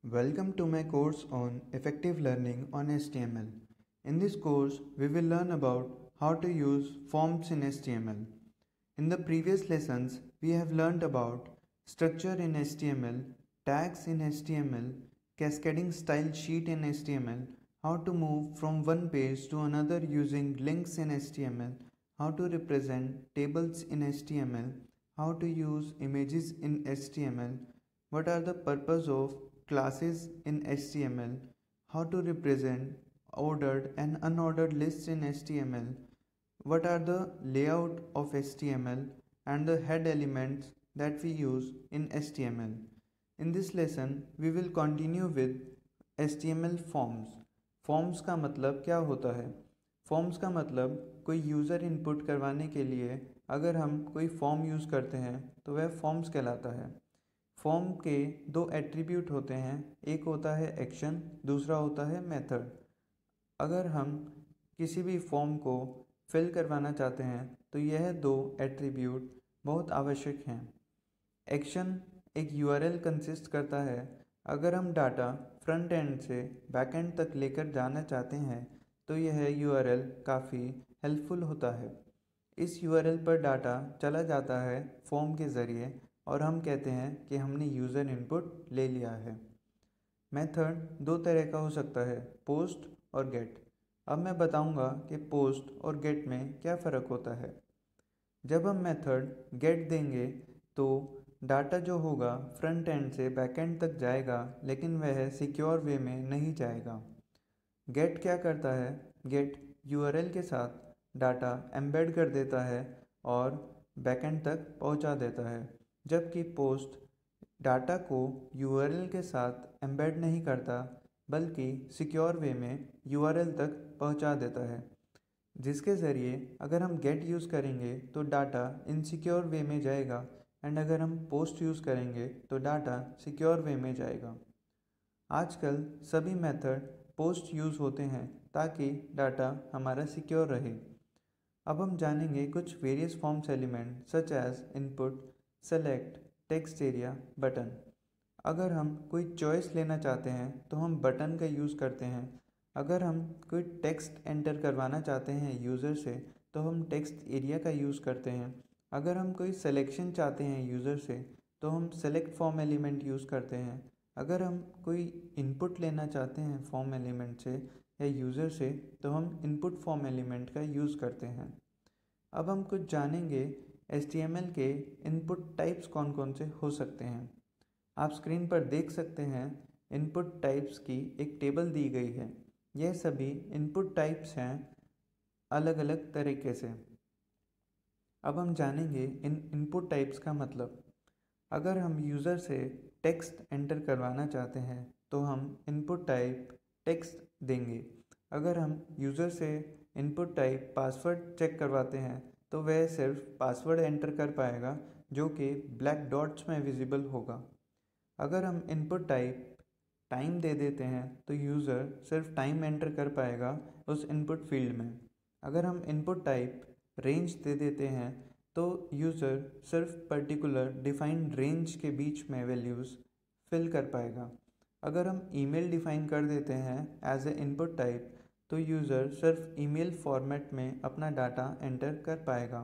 Welcome to my course on effective learning on HTML. In this course, we will learn about how to use forms in HTML. In the previous lessons, we have learned about structure in HTML, tags in HTML, cascading style sheet in HTML, how to move from one page to another using links in HTML, how to represent tables in HTML, how to use images in HTML, what are the purpose of classes in HTML, how to represent ordered and unordered lists in HTML, what are the layout of HTML and the head elements that we use in HTML. In this lesson, we will continue with HTML forms. Forms का मतलब क्या होता है? Forms का मतलब कोई user input करवाने के लिए अगर हम कोई फॉर्म यूज़ करते हैं तो वह फॉर्म्स कहलाता है। फॉर्म के दो एट्रीब्यूट होते हैं, एक होता है एक्शन, दूसरा होता है मेथड। अगर हम किसी भी फॉर्म को फिल करवाना चाहते हैं तो यह दो एट्रीब्यूट बहुत आवश्यक हैं। एक्शन एक यूआरएल कंसिस्ट करता है। अगर हम डाटा फ्रंट एंड से बैक एंड तक लेकर जाना चाहते हैं तो यह यूआरएल काफ़ी हेल्पफुल होता है। इस यूआरएल पर डाटा चला जाता है फॉर्म के ज़रिए और हम कहते हैं कि हमने यूज़र इनपुट ले लिया है। मेथड दो तरह का हो सकता है, पोस्ट और गेट। अब मैं बताऊंगा कि पोस्ट और गेट में क्या फ़र्क होता है। जब हम मेथड गेट देंगे तो डाटा जो होगा फ्रंट एंड से बैक एंड तक जाएगा, लेकिन वह सिक्योर वे में नहीं जाएगा। गेट क्या करता है? गेट यूआरएल के साथ डाटा एम्बेड कर देता है और बैकएंड तक पहुंचा देता है, जबकि पोस्ट डाटा को यूआरएल के साथ एम्बेड नहीं करता बल्कि सिक्योर वे में यूआरएल तक पहुंचा देता है, जिसके ज़रिए अगर हम गेट यूज़ करेंगे तो डाटा इनसिक्योर वे में जाएगा एंड अगर हम पोस्ट यूज़ करेंगे तो डाटा सिक्योर वे में जाएगा। आजकल सभी मेथड पोस्ट यूज़ होते हैं ताकि डाटा हमारा सिक्योर रहे। अब हम जानेंगे कुछ various forms element such as input, select, text area, button. अगर हम कोई चॉइस लेना चाहते हैं तो हम बटन का यूज़ करते हैं। अगर हम कोई टेक्स्ट एंटर करवाना चाहते हैं यूज़र से तो हम टेक्स्ट एरिया का यूज़ करते हैं। अगर हम कोई सिलेक्शन चाहते हैं यूज़र से तो हम सेलेक्ट फॉर्म एलिमेंट यूज़ करते हैं। अगर हम कोई इनपुट लेना चाहते हैं फॉर्म एलिमेंट से या यूज़र से तो हम इनपुट फॉर्म एलिमेंट का यूज़ करते हैं। अब हम कुछ जानेंगे HTML के इनपुट टाइप्स कौन कौन से हो सकते हैं। आप स्क्रीन पर देख सकते हैं इनपुट टाइप्स की एक टेबल दी गई है। यह सभी इनपुट टाइप्स हैं अलग अलग तरीके से। अब हम जानेंगे इन इनपुट टाइप्स का मतलब। अगर हम यूज़र से टेक्स्ट एंटर करवाना चाहते हैं तो हम इनपुट टाइप टेक्स्ट देंगे। अगर हम यूज़र से इनपुट टाइप पासवर्ड चेक करवाते हैं तो वह सिर्फ पासवर्ड एंटर कर पाएगा जो कि ब्लैक डॉट्स में विजिबल होगा। अगर हम इनपुट टाइप टाइम दे देते हैं तो यूज़र सिर्फ टाइम एंटर कर पाएगा उस इनपुट फील्ड में। अगर हम इनपुट टाइप रेंज दे देते हैं तो यूज़र सिर्फ पर्टिकुलर डिफाइंड रेंज के बीच में वैल्यूज़ फिल कर पाएगा। अगर हम ईमेल डिफ़ाइन कर देते हैं एज ए इनपुट टाइप तो यूज़र सिर्फ ईमेल फॉर्मेट में अपना डाटा एंटर कर पाएगा।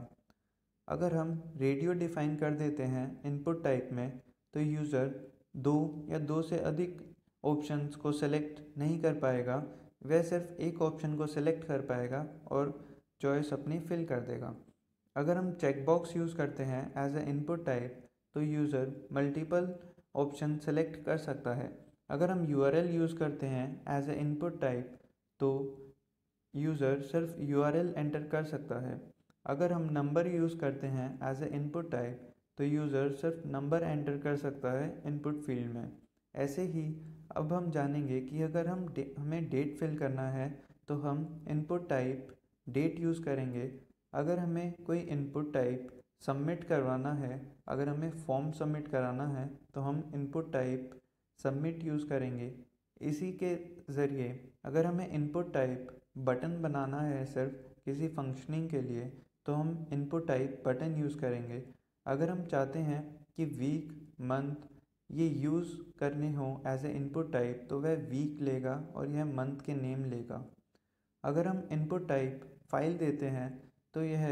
अगर हम रेडियो डिफ़ाइन कर देते हैं इनपुट टाइप में तो यूज़र दो या दो से अधिक ऑप्शंस को सेलेक्ट नहीं कर पाएगा, वह सिर्फ एक ऑप्शन को सेलेक्ट कर पाएगा और चॉइस अपनी फिल कर देगा। अगर हम चेकबॉक्स यूज़ करते हैं एज ए इनपुट टाइप तो यूज़र मल्टीपल ऑप्शन सेलेक्ट कर सकता है। अगर हम यूआरएल यूज़ करते हैं एज ए इनपुट टाइप तो यूज़र सिर्फ यूआरएल एंटर कर सकता है। अगर हम नंबर यूज़ करते हैं एज ए इनपुट टाइप तो यूज़र सिर्फ नंबर एंटर कर सकता है इनपुट फील्ड में। ऐसे ही अब हम जानेंगे कि अगर हमें डेट फिल करना है तो हम इनपुट टाइप डेट यूज़ करेंगे। अगर हमें कोई इनपुट टाइप सबमिट करवाना है, अगर हमें फॉर्म सबमिट कराना है तो हम इनपुट टाइप सबमिट यूज़ करेंगे। इसी के ज़रिए अगर हमें इनपुट टाइप बटन बनाना है सिर्फ किसी फंक्शनिंग के लिए तो हम इनपुट टाइप बटन यूज़ करेंगे। अगर हम चाहते हैं कि वीक, मंथ ये यूज़ करने हो एज ए इनपुट टाइप तो वह वीक लेगा और यह मंथ के नेम लेगा। अगर हम इनपुट टाइप फाइल देते हैं तो यह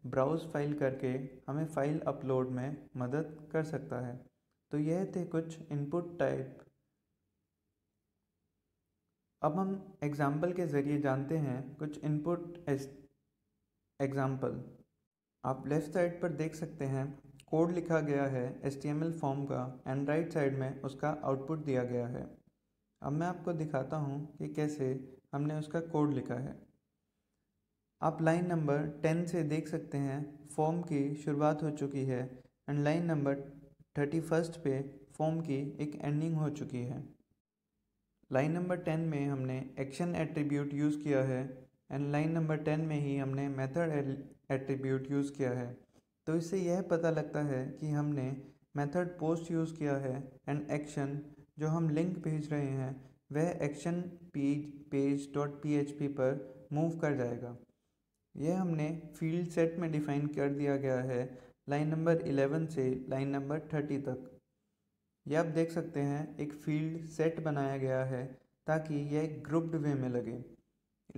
ब्राउज़ फाइल करके हमें फ़ाइल अपलोड में मदद कर सकता है। तो यह थे कुछ इनपुट टाइप। अब हम एग्जाम्पल के ज़रिए जानते हैं कुछ इनपुट एग्जाम्पल। आप लेफ़्ट साइड पर देख सकते हैं कोड लिखा गया है HTML फॉर्म का एंड राइट साइड में उसका आउटपुट दिया गया है। अब मैं आपको दिखाता हूँ कि कैसे हमने उसका कोड लिखा है। आप लाइन नंबर 10 से देख सकते हैं फॉर्म की शुरुआत हो चुकी है एंड लाइन नंबर 31 पे फॉर्म की एक एंडिंग हो चुकी है। लाइन नंबर 10 में हमने एक्शन एट्रीब्यूट यूज़ किया है एंड लाइन नंबर 10 में ही हमने मेथड एट्रीब्यूट यूज़ किया है। तो इससे यह पता लगता है कि हमने मेथड पोस्ट यूज़ किया है एंड एक्शन जो हम लिंक भेज रहे हैं वह एक्शन पेज डॉट PHP पर मूव कर जाएगा। यह हमने फील्ड सेट में डिफ़ाइन कर दिया गया है लाइन नंबर 11 से लाइन नंबर 30 तक। यह आप देख सकते हैं एक फील्ड सेट बनाया गया है ताकि यह एक ग्रुप्ड वे में लगे।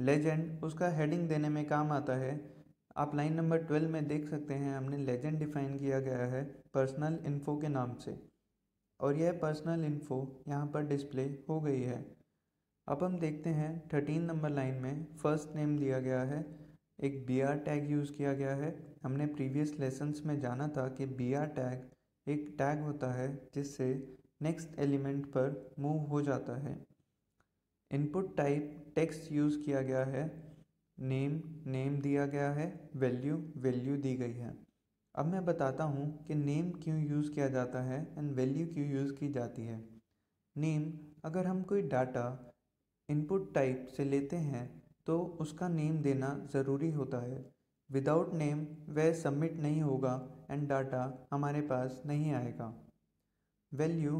लेजेंड उसका हेडिंग देने में काम आता है। आप लाइन नंबर 12 में देख सकते हैं हमने लेजेंड डिफ़ाइन किया गया है पर्सनल इन्फो के नाम से और यह पर्सनल इन्फो यहाँ पर डिस्प्ले हो गई है। अब हम देखते हैं 13 नंबर लाइन में फर्स्ट नेम दिया गया है, एक BR टैग यूज़ किया गया है। हमने प्रीवियस लेसन्स में जाना था कि BR टैग एक टैग होता है जिससे नेक्स्ट एलिमेंट पर मूव हो जाता है। इनपुट टाइप टेक्स्ट यूज़ किया गया है, नेम दिया गया है, वैल्यू दी गई है। अब मैं बताता हूँ कि नेम क्यों यूज़ किया जाता है एंड वैल्यू क्यों यूज़ की जाती है। नेम, अगर हम कोई डाटा इनपुट टाइप से लेते हैं तो उसका नेम देना ज़रूरी होता है। विदाउट नेम वह सबमिट नहीं होगा एंड डाटा हमारे पास नहीं आएगा। वैल्यू,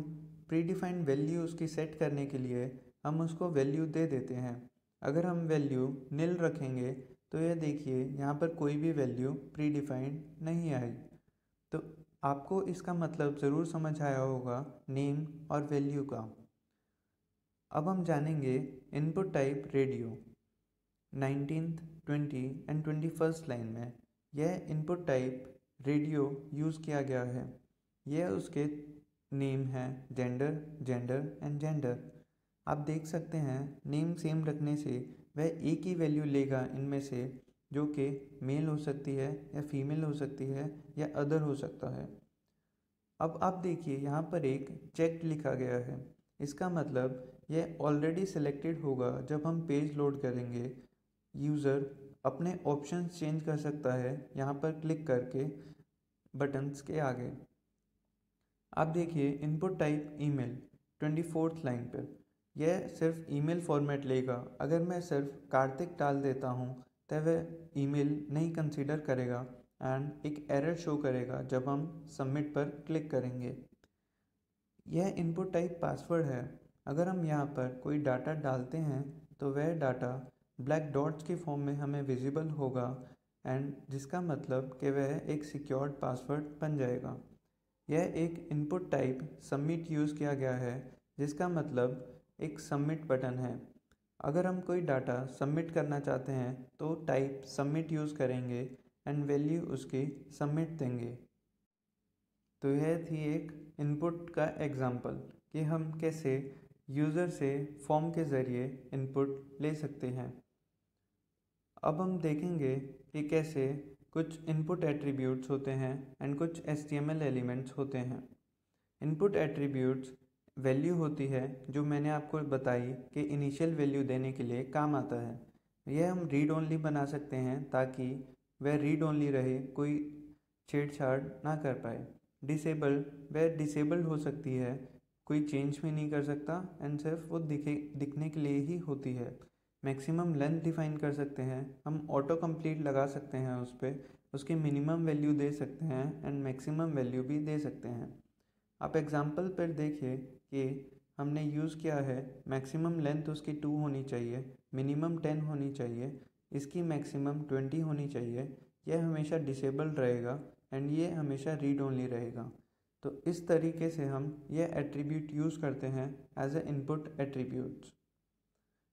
प्रीडिफाइंड वैल्यू उसकी सेट करने के लिए हम उसको वैल्यू दे देते हैं। अगर हम वैल्यू नील रखेंगे तो यह देखिए यहाँ पर कोई भी वैल्यू प्रीडिफाइंड नहीं आई। तो आपको इसका मतलब ज़रूर समझ आया होगा नेम और वैल्यू का। अब हम जानेंगे input type radio. 19th, 20 and 21st line में यह इनपुट टाइप रेडियो यूज़ किया गया है। यह उसके नेम है जेंडर एंड जेंडर। आप देख सकते हैं नेम सेम रखने से वह एक ही वैल्यू लेगा इनमें से, जो कि मेल हो सकती है या फीमेल हो सकती है या अदर हो सकता है। अब आप देखिए यहाँ पर एक चेक लिखा गया है। इसका मतलब यह ऑलरेडी सिलेक्टेड होगा जब हम पेज लोड करेंगे। यूज़र अपने ऑप्शंस चेंज कर सकता है यहाँ पर क्लिक करके बटन्स के आगे। आप देखिए input type email 24th line पर यह सिर्फ ईमेल फॉर्मेट लेगा। अगर मैं सिर्फ कार्तिक डाल देता हूँ तो वह ईमेल नहीं कंसीडर करेगा एंड एक एरर शो करेगा जब हम सबमिट पर क्लिक करेंगे। यह इनपुट टाइप पासवर्ड है। अगर हम यहाँ पर कोई डाटा डालते हैं तो वह डाटा ब्लैक डॉट्स के फॉर्म में हमें विजिबल होगा एंड जिसका मतलब कि वह एक सिक्योर्ड पासवर्ड बन जाएगा। यह एक इनपुट टाइप सबमिट यूज़ किया गया है जिसका मतलब एक सबमिट बटन है। अगर हम कोई डाटा सबमिट करना चाहते हैं तो टाइप सबमिट यूज़ करेंगे एंड वैल्यू उसकी सबमिट देंगे। तो यह थी एक इनपुट का एग्जाम्पल कि हम कैसे यूज़र से फॉर्म के ज़रिए इनपुट ले सकते हैं। अब हम देखेंगे कि कैसे कुछ इनपुट एट्रीब्यूट्स होते हैं एंड कुछ HTML एलिमेंट्स होते हैं। इनपुट एट्रीब्यूट्स वैल्यू होती है जो मैंने आपको बताई कि इनिशियल वैल्यू देने के लिए काम आता है। यह हम रीड ओनली बना सकते हैं ताकि वह रीड ओनली रहे, कोई छेड़छाड़ ना कर पाए। डिसेबल, वह डिसेबल्ड हो सकती है, कोई चेंज भी नहीं कर सकता एंड सिर्फ वो दिखने के लिए ही होती है। मैक्सिमम लेंथ डिफ़ाइन कर सकते हैं, हम ऑटो कंप्लीट लगा सकते हैं उस पर, उसकी मिनिमम वैल्यू दे सकते हैं एंड मैक्सिमम वैल्यू भी दे सकते हैं। आप एग्जांपल पर देखिए कि हमने यूज़ किया है मैक्सिमम लेंथ उसकी 2 होनी चाहिए, मिनिमम 10 होनी चाहिए, इसकी मैक्सिमम 20 होनी चाहिए। यह हमेशा डिसेबल रहेगा एंड ये हमेशा रीड ओनली रहेगा। तो इस तरीके से हम यह एट्रीब्यूट यूज़ करते हैं एज ए इनपुट एट्रीब्यूट्स।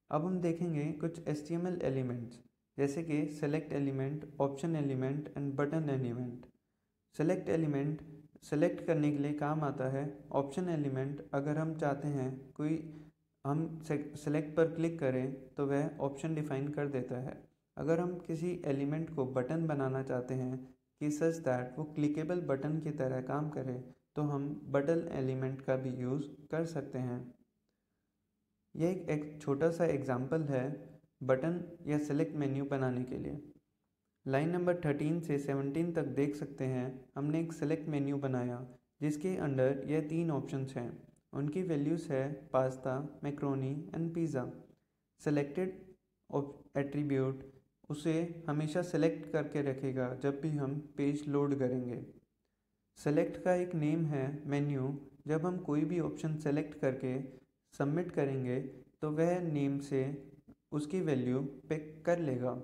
अब हम देखेंगे कुछ HTML एलिमेंट्स जैसे कि select element, option element and button element. Select element select करने के लिए काम आता है। ऑप्शन एलिमेंट अगर हम चाहते हैं कोई हम सेलेक्ट पर क्लिक करें तो वह ऑप्शन डिफाइन कर देता है। अगर हम किसी एलिमेंट को बटन बनाना चाहते हैं कि सच दैट वो क्लिकेबल बटन की तरह काम करे तो हम बटन एलिमेंट का भी यूज़ कर सकते हैं। यह एक छोटा सा एग्जाम्पल है बटन या सेलेक्ट मेन्यू बनाने के लिए। लाइन नंबर 13 से 17 तक देख सकते हैं हमने एक सेलेक्ट मेन्यू बनाया जिसके अंडर यह 3 ऑप्शंस हैं। उनकी वैल्यूज़ है pasta, macaroni and pizza. Selected attribute उसे हमेशा सेलेक्ट करके रखेगा जब भी हम पेज लोड करेंगे। सेलेक्ट का एक नेम है मेन्यू। जब हम कोई भी ऑप्शन सेलेक्ट करके सबमिट करेंगे तो वह नेम से उसकी वैल्यू पिक कर लेगा।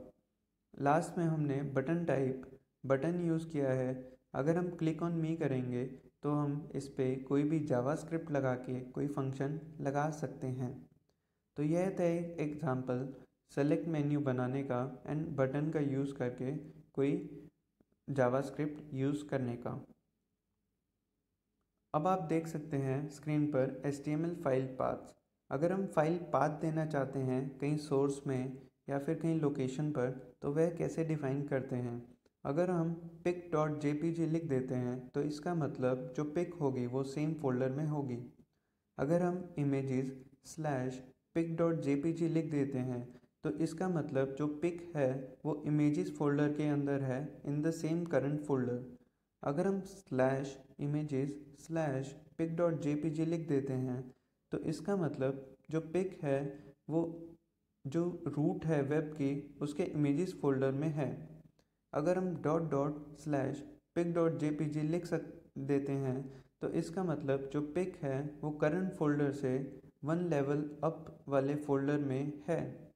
लास्ट में हमने बटन टाइप बटन यूज़ किया है। अगर हम क्लिक ऑन मी करेंगे तो हम इस पर कोई भी जावास्क्रिप्ट लगा के कोई फंक्शन लगा सकते हैं। तो यह था एक एग्जांपल सेलेक्ट मेन्यू बनाने का एंड बटन का यूज़ करके कोई जावास्क्रिप्ट यूज़ करने का। अब आप देख सकते हैं स्क्रीन पर HTML फाइल पाथ्स। अगर हम फाइल पाथ देना चाहते हैं कहीं सोर्स में या फिर कहीं लोकेशन पर तो वह कैसे डिफ़ाइन करते हैं। अगर हम pic.jpg लिख देते हैं तो इसका मतलब जो पिक होगी वो सेम फोल्डर में होगी। अगर हम images/pic.jpg लिख देते हैं तो इसका मतलब जो पिक है वो इमेजेस फोल्डर के अंदर है in the same current folder. अगर हम /images/pic.jpg लिख देते हैं तो इसका मतलब जो पिक है वो जो रूट है वेब की उसके इमेजेस फोल्डर में है। अगर हम ./pic.jpg लिख देते हैं तो इसका मतलब जो पिक है वो करंट फोल्डर से 1 लेवल अप वाले फोल्डर में है।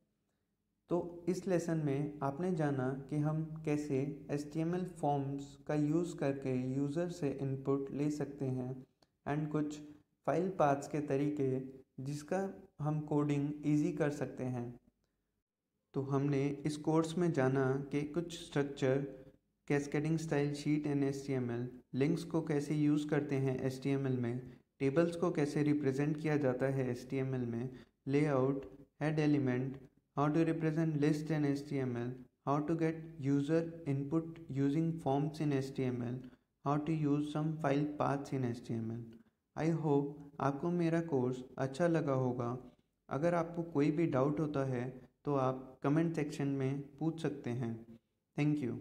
तो इस लेसन में आपने जाना कि हम कैसे HTML फॉर्म्स का यूज़ करके यूज़र से इनपुट ले सकते हैं एंड कुछ फाइल पाथ्स के तरीके जिसका हम कोडिंग इजी कर सकते हैं। तो हमने इस कोर्स में जाना कि कुछ structure, cascading style sheet in HTML, links को कैसे यूज़ करते हैं HTML में, टेबल्स को कैसे रिप्रेजेंट किया जाता है HTML में, layout, head element, how to represent list in HTML, how to get user input using forms in HTML, how to use some file paths in HTML. I hope आपको मेरा course अच्छा लगा होगा। अगर आपको कोई भी डाउट होता है तो आप कमेंट सेक्शन में पूछ सकते हैं। Thank you.